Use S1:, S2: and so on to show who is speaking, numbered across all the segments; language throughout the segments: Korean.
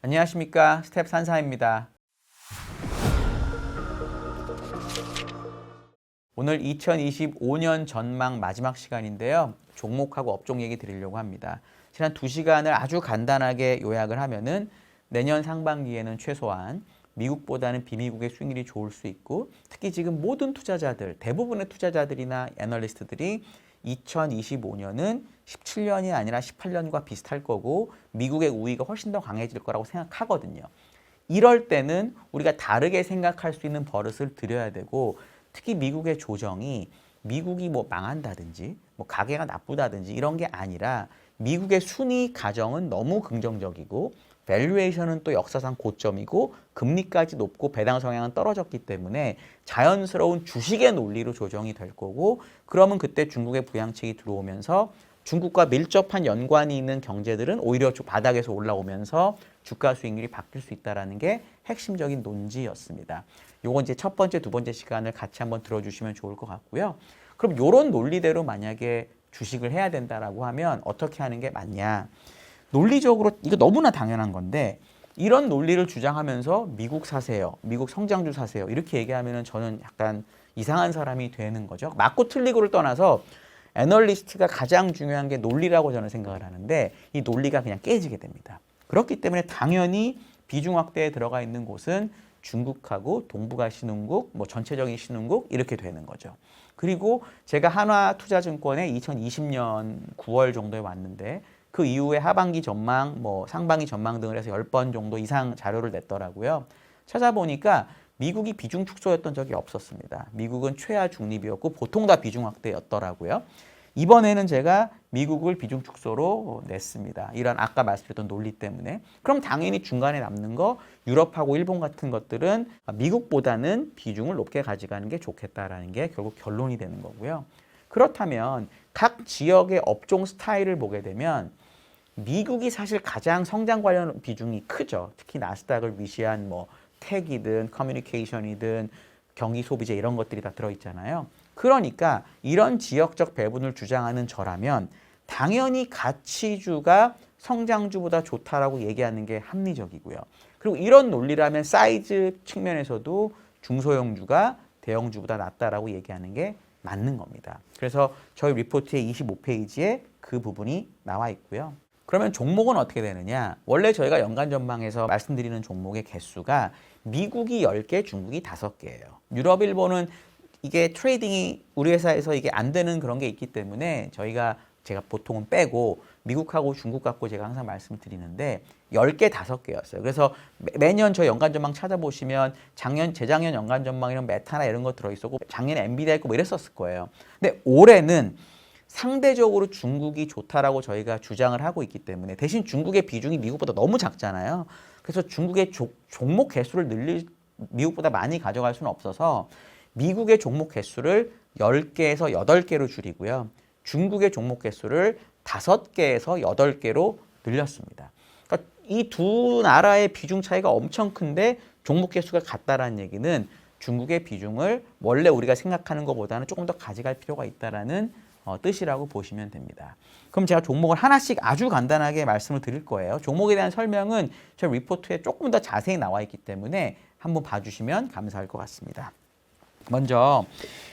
S1: 안녕하십니까, 스텝 산사입니다. 오늘 2025년 전망 마지막 시간인데요. 종목하고 업종 얘기 드리려고 합니다. 지난 2시간을 아주 간단하게 요약을 하면은 내년 상반기에는 최소한 미국보다는 비미국의 수익률이 좋을 수 있고, 특히 지금 모든 투자자들, 대부분의 투자자들이나 애널리스트들이 2025년은 17년이 아니라 18년과 비슷할 거고 미국의 우위가 훨씬 더 강해질 거라고 생각하거든요. 이럴 때는 우리가 다르게 생각할 수 있는 버릇을 들여야 되고, 특히 미국의 조정이 미국이 뭐 망한다든지 뭐 가계가 나쁘다든지 이런 게 아니라 미국의 순위 가정은 너무 긍정적이고 밸류에이션은 또 역사상 고점이고 금리까지 높고 배당 성향은 떨어졌기 때문에 자연스러운 주식의 논리로 조정이 될 거고, 그러면 그때 중국의 부양책이 들어오면서 중국과 밀접한 연관이 있는 경제들은 오히려 바닥에서 올라오면서 주가 수익률이 바뀔 수 있다는 게 핵심적인 논지였습니다. 요건 이제 첫 번째, 두 번째 시간을 같이 한번 들어주시면 좋을 것 같고요. 그럼 요런 논리대로 만약에 주식을 해야 된다라고 하면 어떻게 하는 게 맞냐? 논리적으로 이거 너무나 당연한 건데, 이런 논리를 주장하면서 미국 사세요, 미국 성장주 사세요 이렇게 얘기하면은 저는 약간 이상한 사람이 되는 거죠. 맞고 틀리고를 떠나서 애널리스트가 가장 중요한 게 논리라고 저는 생각을 하는데, 이 논리가 그냥 깨지게 됩니다. 그렇기 때문에 당연히 비중 확대에 들어가 있는 곳은 중국하고 동북아 신흥국, 뭐 전체적인 신흥국 이렇게 되는 거죠. 그리고 제가 한화투자증권에 2020년 9월 정도에 왔는데 그 이후에 하반기 전망, 뭐 상반기 전망 등을 해서 10번 정도 이상 자료를 냈더라고요. 찾아보니까 미국이 비중 축소였던 적이 없었습니다. 미국은 최하 중립이었고 보통 다 비중 확대였더라고요. 이번에는 제가 미국을 비중 축소로 냈습니다. 이런 아까 말씀드렸던 논리 때문에. 그럼 당연히 중간에 남는 거 유럽하고 일본 같은 것들은 미국보다는 비중을 높게 가져가는 게 좋겠다라는 게 결국 결론이 되는 거고요. 그렇다면 각 지역의 업종 스타일을 보게 되면 미국이 사실 가장 성장 관련 비중이 크죠. 특히 나스닥을 위시한 뭐 텍이든 커뮤니케이션이든 경기 소비재 이런 것들이 다 들어있잖아요. 그러니까 이런 지역적 배분을 주장하는 저라면 당연히 가치주가 성장주보다 좋다라고 얘기하는 게 합리적이고요. 그리고 이런 논리라면 사이즈 측면에서도 중소형주가 대형주보다 낫다라고 얘기하는 게 맞는 겁니다. 그래서 저희 리포트의 25페이지에 그 부분이 나와 있고요. 그러면 종목은 어떻게 되느냐? 원래 저희가 연간 전망에서 말씀드리는 종목의 개수가 미국이 10개, 중국이 5개예요. 유럽, 일본은 이게 트레이딩이 우리 회사에서 이게 안 되는 그런 게 있기 때문에 제가 보통은 빼고 미국하고 중국 갖고 제가 항상 말씀을 드리는데 10개, 5개였어요. 그래서 매년 저 연간 전망 찾아보시면 재작년 연간 전망 이런 메타나 이런 거 들어있었고 작년에 엔비디아 있고 뭐 이랬었을 거예요. 근데 올해는 상대적으로 중국이 좋다라고 저희가 주장을 하고 있기 때문에, 대신 중국의 비중이 미국보다 너무 작잖아요. 그래서 중국의 종목 개수를 미국보다 많이 가져갈 수는 없어서 미국의 종목 개수를 10개에서 8개로 줄이고요. 중국의 종목 개수를 5개에서 8개로 늘렸습니다. 그러니까 이 두 나라의 비중 차이가 엄청 큰데 종목 개수가 같다라는 얘기는 중국의 비중을 원래 우리가 생각하는 것보다는 조금 더 가져갈 필요가 있다라는 뜻이라고 보시면 됩니다. 그럼 제가 종목을 하나씩 아주 간단하게 말씀을 드릴 거예요. 종목에 대한 설명은 저 리포트에 조금 더 자세히 나와 있기 때문에 한번 봐주시면 감사할 것 같습니다. 먼저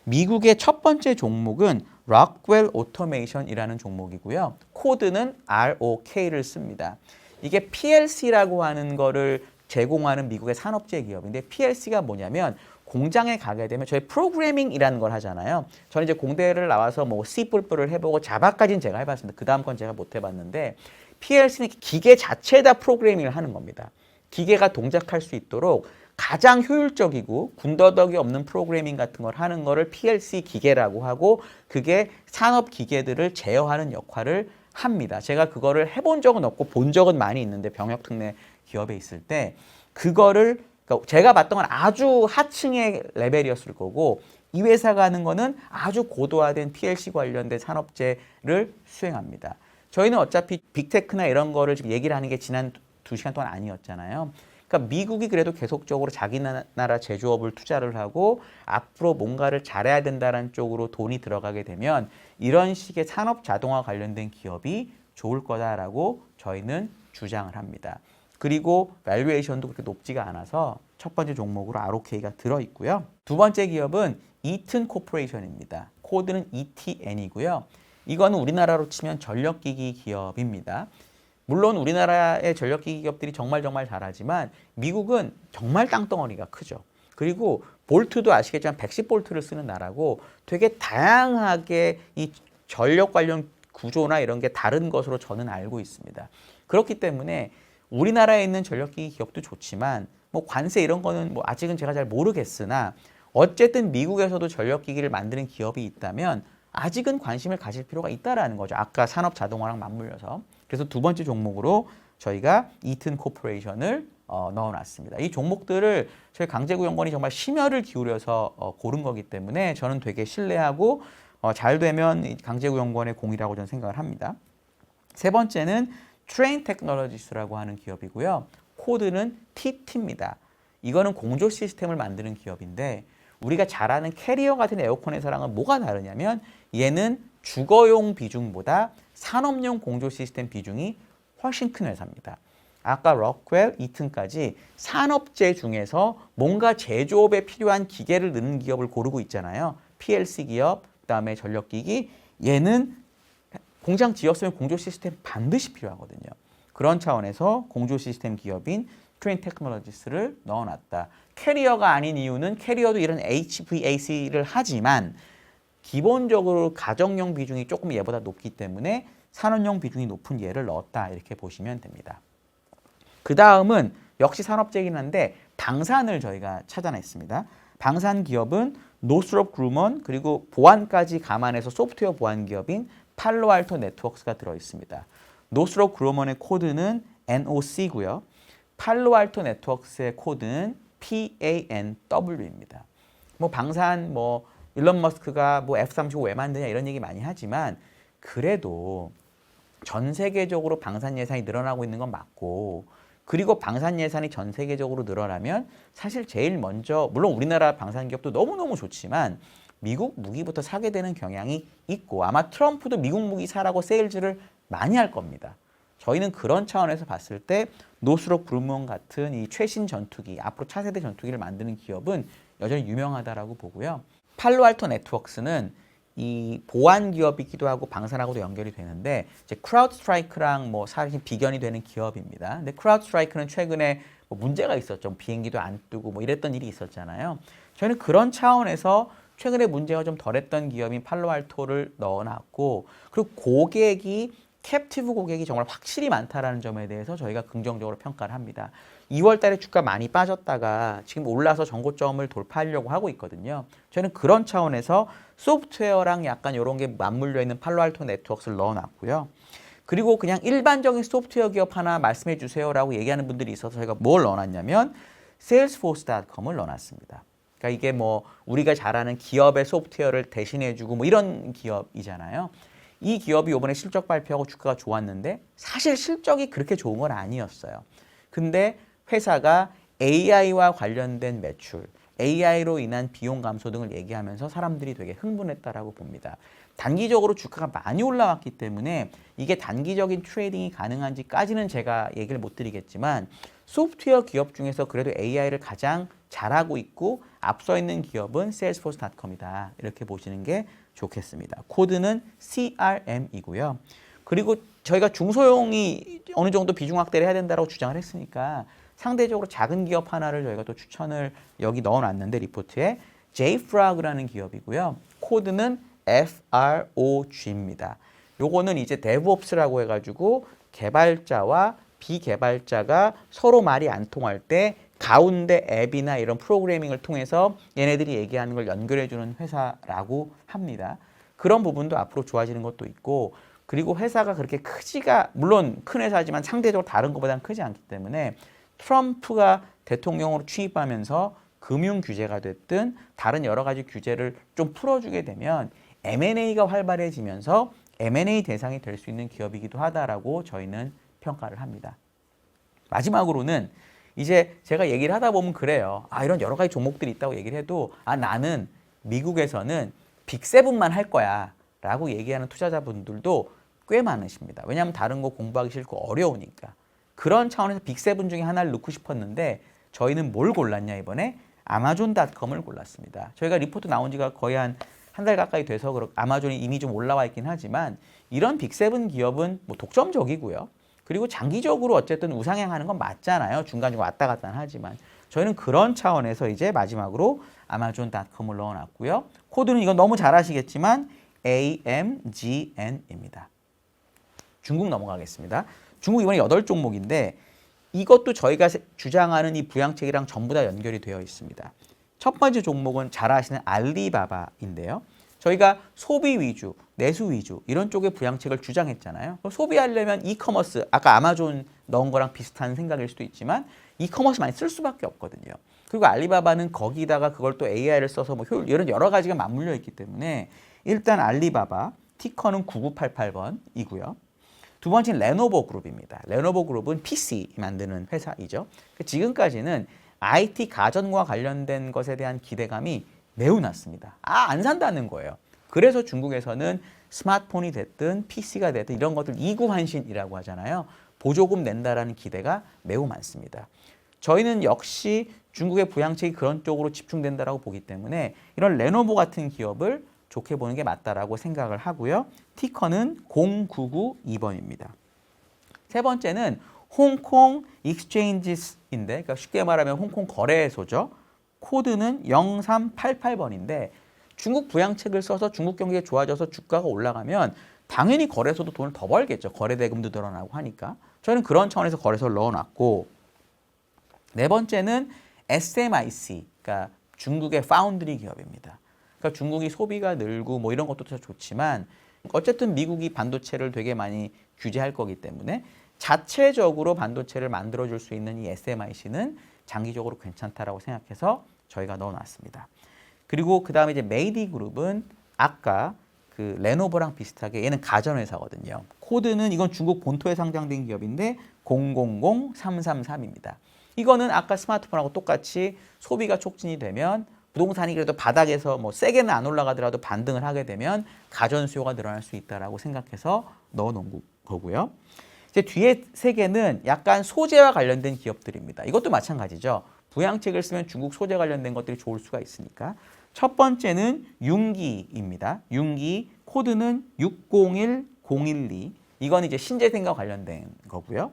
S1: 미국의 첫 번째 종목은 록웰 오토메이션이라는 종목이고요. 코드는 ROK를 씁니다. 이게 PLC라고 하는 거를 제공하는 미국의 산업재 기업인데, PLC가 뭐냐면 공장에 가게 되면 저희 프로그래밍이라는 걸 하잖아요. 저는 이제 공대를 나와서 뭐 C++를 해보고 자바까지는 제가 해봤습니다. 그 다음 건 제가 못 해봤는데, PLC는 기계 자체에다 프로그래밍을 하는 겁니다. 기계가 동작할 수 있도록 가장 효율적이고 군더더기 없는 프로그래밍 같은 걸 하는 거를 PLC 기계라고 하고, 그게 산업 기계들을 제어하는 역할을 합니다. 제가 그거를 해본 적은 없고 본 적은 많이 있는데, 병역 특례 기업에 있을 때 그거를, 그러니까 제가 봤던 건 아주 하층의 레벨이었을 거고, 이 회사가 하는 거는 아주 고도화된 PLC 관련된 산업재를 수행합니다. 저희는 어차피 빅테크나 이런 거를 지금 얘기를 하는 게 지난 2시간 동안 아니었잖아요. 그러니까 미국이 그래도 계속적으로 자기 나라 제조업을 투자를 하고 앞으로 뭔가를 잘해야 된다는 쪽으로 돈이 들어가게 되면 이런 식의 산업 자동화 관련된 기업이 좋을 거다라고 저희는 주장을 합니다. 그리고 밸류에이션도 그렇게 높지가 않아서 첫 번째 종목으로 ROK가 들어있고요. 두 번째 기업은 이튼 코퍼레이션입니다. 코드는 ETN이고요. 이거는 우리나라로 치면 전력기기 기업입니다. 물론 우리나라의 전력기기 기업들이 정말 잘하지만 미국은 정말 땅덩어리가 크죠. 그리고 볼트도 아시겠지만 110볼트를 쓰는 나라고 되게 다양하게 이 전력 관련 구조나 이런 게 다른 것으로 저는 알고 있습니다. 그렇기 때문에 우리나라에 있는 전력기기 기업도 좋지만 뭐 관세 이런 거는 뭐 아직은 제가 잘 모르겠으나 어쨌든 미국에서도 전력기기를 만드는 기업이 있다면 아직은 관심을 가질 필요가 있다라는 거죠. 아까 산업 자동화랑 맞물려서. 그래서 두 번째 종목으로 저희가 이튼 코퍼레이션을 넣어놨습니다. 이 종목들을 저희 강제구연권이 정말 심혈을 기울여서 고른 거기 때문에 저는 되게 신뢰하고 잘 되면 강제구연권의 공이라고 저는 생각을 합니다. 세 번째는 트레인 테크놀로지스라고 하는 기업이고요. 코드는 TT입니다. 이거는 공조 시스템을 만드는 기업인데 우리가 잘 아는 캐리어 같은 에어컨 회사랑은 뭐가 다르냐면 얘는 주거용 비중보다 산업용 공조 시스템 비중이 훨씬 큰 회사입니다. 아까 럭웰, 이튼까지 산업재 중에서 뭔가 제조업에 필요한 기계를 넣는 기업을 고르고 있잖아요. PLC 기업, 그다음에 전력기기. 얘는 공장 지었으면 공조 시스템 반드시 필요하거든요. 그런 차원에서 공조 시스템 기업인 트레인 테크놀로지스를 넣어놨다. 캐리어가 아닌 이유는 캐리어도 이런 HVAC를 하지만 기본적으로 가정용 비중이 조금 얘보다 높기 때문에 산업용 비중이 높은 얘를 넣었다. 이렇게 보시면 됩니다. 그 다음은 역시 산업재이긴 한데 방산을 저희가 찾아냈습니다. 방산 기업은 노스롭 그루먼 그리고 보안까지 감안해서 소프트웨어 보안 기업인 팔로알토 네트워크스가 들어있습니다. 노스롭 그루먼의 코드는 NOC고요. 팔로알토 네트워크스의 코드는 PANW입니다. 뭐 방산 뭐 일론 머스크가 뭐 F-35 왜 만드냐 이런 얘기 많이 하지만 그래도 전 세계적으로 방산 예산이 늘어나고 있는 건 맞고 그리고 방산 예산이 전 세계적으로 늘어나면 사실 제일 먼저 물론 우리나라 방산 기업도 너무너무 좋지만 미국 무기부터 사게 되는 경향이 있고 아마 트럼프도 미국 무기 사라고 세일즈를 많이 할 겁니다. 저희는 그런 차원에서 봤을 때 노스롭 그루먼 같은 이 최신 전투기, 앞으로 차세대 전투기를 만드는 기업은 여전히 유명하다라고 보고요. 팔로알토 네트워크스는 이 보안 기업이기도 하고 방산하고도 연결이 되는데 이제 크라우드 스트라이크랑 뭐 사실 비견이 되는 기업입니다. 근데 크라우드 스트라이크는 최근에 뭐 문제가 있었죠. 비행기도 안 뜨고 뭐 이랬던 일이 있었잖아요. 저희는 그런 차원에서 최근에 문제가 좀 덜했던 기업인 팔로알토를 넣어놨고 그리고 고객이 캡티브 고객이 정말 확실히 많다라는 점에 대해서 저희가 긍정적으로 평가를 합니다. 2월 달에 주가 많이 빠졌다가 지금 올라서 전고점을 돌파하려고 하고 있거든요. 저는 그런 차원에서 소프트웨어랑 약간 이런 게 맞물려 있는 팔로알토 네트워크를 넣어놨고요. 그리고 그냥 일반적인 소프트웨어 기업 하나 말씀해 주세요라고 얘기하는 분들이 있어서 저희가 뭘 넣어놨냐면 salesforce.com을 넣어놨습니다. 그러니까 이게 뭐 우리가 잘 아는 기업의 소프트웨어를 대신해주고 뭐 이런 기업이잖아요. 이 기업이 이번에 실적 발표하고 주가가 좋았는데 사실 실적이 그렇게 좋은 건 아니었어요. 근데 회사가 AI와 관련된 매출, AI로 인한 비용 감소 등을 얘기하면서 사람들이 되게 흥분했다라고 봅니다. 단기적으로 주가가 많이 올라왔기 때문에 이게 단기적인 트레이딩이 가능한지까지는 제가 얘기를 못 드리겠지만 소프트웨어 기업 중에서 그래도 AI를 가장 잘하고 있고 앞서 있는 기업은 salesforce.com이다. 이렇게 보시는 게 좋겠습니다. 코드는 CRM이고요. 그리고 저희가 중소형이 어느 정도 비중 확대를 해야 된다고 주장을 했으니까 상대적으로 작은 기업 하나를 저희가 또 추천을 여기 넣어놨는데 리포트에 JFrog라는 기업이고요. 코드는 FROG입니다. 요거는 이제 DevOps라고 해가지고 개발자와 비개발자가 서로 말이 안 통할 때 가운데 앱이나 이런 프로그래밍을 통해서 얘네들이 얘기하는 걸 연결해주는 회사라고 합니다. 그런 부분도 앞으로 좋아지는 것도 있고 그리고 회사가 그렇게 크지가 물론 큰 회사지만 상대적으로 다른 것보다는 크지 않기 때문에 트럼프가 대통령으로 취임하면서 금융 규제가 됐든 다른 여러 가지 규제를 좀 풀어주게 되면 M&A가 활발해지면서 M&A 대상이 될 수 있는 기업이기도 하다라고 저희는 평가를 합니다. 마지막으로는 이제 제가 얘기를 하다 보면 그래요. 이런 여러 가지 종목들이 있다고 얘기를 해도 나는 미국에서는 빅7만 할 거야 라고 얘기하는 투자자분들도 꽤 많으십니다. 왜냐하면 다른 거 공부하기 싫고 어려우니까. 그런 차원에서 빅세븐 중에 하나를 넣고 싶었는데 저희는 뭘 골랐냐 이번에 아마존닷컴을 골랐습니다. 저희가 리포트 나온 지가 거의 한 달 가까이 돼서 아마존이 이미 좀 올라와 있긴 하지만 이런 빅세븐 기업은 뭐 독점적이고요. 그리고 장기적으로 어쨌든 우상향하는 건 맞잖아요. 중간중간 왔다 갔다 하지만 저희는 그런 차원에서 이제 마지막으로 아마존닷컴을 넣어놨고요. 코드는 이건 너무 잘 아시겠지만 AMGN입니다. 중국 넘어가겠습니다. 중국 이번에 8종목인데 이것도 저희가 주장하는 이 부양책이랑 전부 다 연결이 되어 있습니다. 첫 번째 종목은 잘 아시는 알리바바인데요. 저희가 소비 위주, 내수 위주 이런 쪽의 부양책을 주장했잖아요. 소비하려면 이커머스, 아까 아마존 넣은 거랑 비슷한 생각일 수도 있지만 이커머스 많이 쓸 수밖에 없거든요. 그리고 알리바바는 거기다가 그걸 또 AI를 써서 뭐 효율 이런 여러 가지가 맞물려 있기 때문에 일단 알리바바, 티커는 9988번이고요. 두 번째는 레노버 그룹입니다. 레노버 그룹은 PC 만드는 회사이죠. 지금까지는 IT 가전과 관련된 것에 대한 기대감이 매우 낮습니다. 안 산다는 거예요. 그래서 중국에서는 스마트폰이 됐든 PC가 됐든 이런 것들 이구환신이라고 하잖아요. 보조금 낸다라는 기대가 매우 많습니다. 저희는 역시 중국의 부양책이 그런 쪽으로 집중된다라고 보기 때문에 이런 레노버 같은 기업을 좋게 보는 게 맞다라고 생각을 하고요. 티커는 0992번입니다. 세 번째는 홍콩 익스체인지스인데 그러니까 쉽게 말하면 홍콩 거래소죠. 코드는 0388번인데 중국 부양책을 써서 중국 경기가 좋아져서 주가가 올라가면 당연히 거래소도 돈을 더 벌겠죠. 거래 대금도 늘어나고 하니까. 저희는 그런 차원에서 거래소를 넣어놨고 네 번째는 SMIC, 그러니까 중국의 파운드리 기업입니다. 그러니까 중국이 소비가 늘고 뭐 이런 것도 좋지만 어쨌든 미국이 반도체를 되게 많이 규제할 거기 때문에 자체적으로 반도체를 만들어줄 수 있는 이 SMIC는 장기적으로 괜찮다라고 생각해서 저희가 넣어놨습니다. 그리고 그 다음에 이제 메이디 그룹은 아까 그 레노버랑 비슷하게 얘는 가전회사거든요. 코드는 이건 중국 본토에 상장된 기업인데 000333입니다. 이거는 아까 스마트폰하고 똑같이 소비가 촉진이 되면 부동산이 그래도 바닥에서 뭐 세게는 안 올라가더라도 반등을 하게 되면 가전 수요가 늘어날 수 있다라고 생각해서 넣어놓은 거고요. 이제 뒤에 세 개는 약간 소재와 관련된 기업들입니다. 이것도 마찬가지죠. 부양책을 쓰면 중국 소재 관련된 것들이 좋을 수가 있으니까. 첫 번째는 융기입니다. 융기 코드는 601012. 이건 이제 신재생과 관련된 거고요.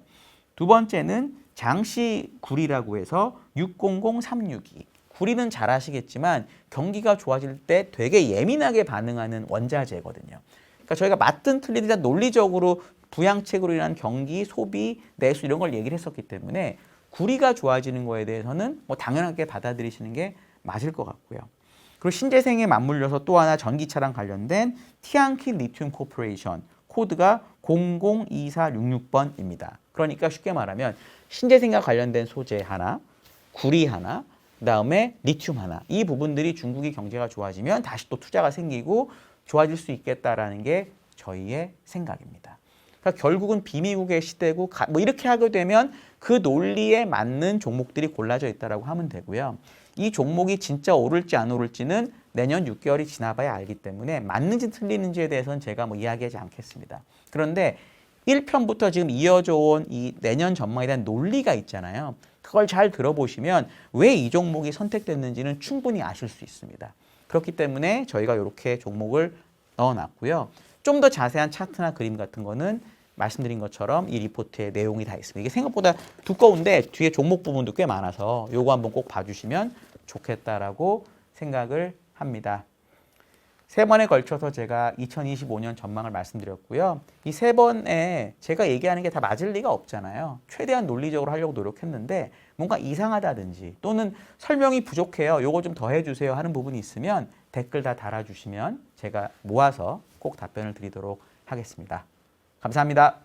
S1: 두 번째는 장시구리라고 해서 600362. 구리는 잘 아시겠지만 경기가 좋아질 때 되게 예민하게 반응하는 원자재거든요. 그러니까 저희가 맞든 틀리든 논리적으로 부양책으로 인한 경기, 소비, 내수 이런 걸 얘기를 했었기 때문에 구리가 좋아지는 거에 대해서는 뭐 당연하게 받아들이시는 게 맞을 것 같고요. 그리고 신재생에 맞물려서 또 하나 전기차랑 관련된 티안키 리튬 코퍼레이션 코드가 002466번입니다. 그러니까 쉽게 말하면 신재생과 관련된 소재 하나, 구리 하나, 그다음에 리튬 하나. 이 부분들이 중국이 경제가 좋아지면 다시 또 투자가 생기고 좋아질 수 있겠다라는 게 저희의 생각입니다. 그러니까 결국은 비미국의 시대고 뭐 이렇게 하게 되면 그 논리에 맞는 종목들이 골라져 있다라고 하면 되고요. 이 종목이 진짜 오를지 안 오를지는 내년 6개월이 지나봐야 알기 때문에 맞는지 틀리는지에 대해서는 제가 뭐 이야기하지 않겠습니다. 그런데 1편부터 지금 이어져 온 이 내년 전망에 대한 논리가 있잖아요. 그걸 잘 들어보시면 왜 이 종목이 선택됐는지는 충분히 아실 수 있습니다. 그렇기 때문에 저희가 이렇게 종목을 넣어놨고요. 좀 더 자세한 차트나 그림 같은 거는 말씀드린 것처럼 이 리포트에 내용이 다 있습니다. 이게 생각보다 두꺼운데 뒤에 종목 부분도 꽤 많아서 요거 한번 꼭 봐주시면 좋겠다라고 생각을 합니다. 세 번에 걸쳐서 제가 2025년 전망을 말씀드렸고요. 이 세 번에 제가 얘기하는 게 다 맞을 리가 없잖아요. 최대한 논리적으로 하려고 노력했는데 뭔가 이상하다든지 또는 설명이 부족해요. 요거 좀 더 해주세요 하는 부분이 있으면 댓글 다 달아주시면 제가 모아서 꼭 답변을 드리도록 하겠습니다. 감사합니다.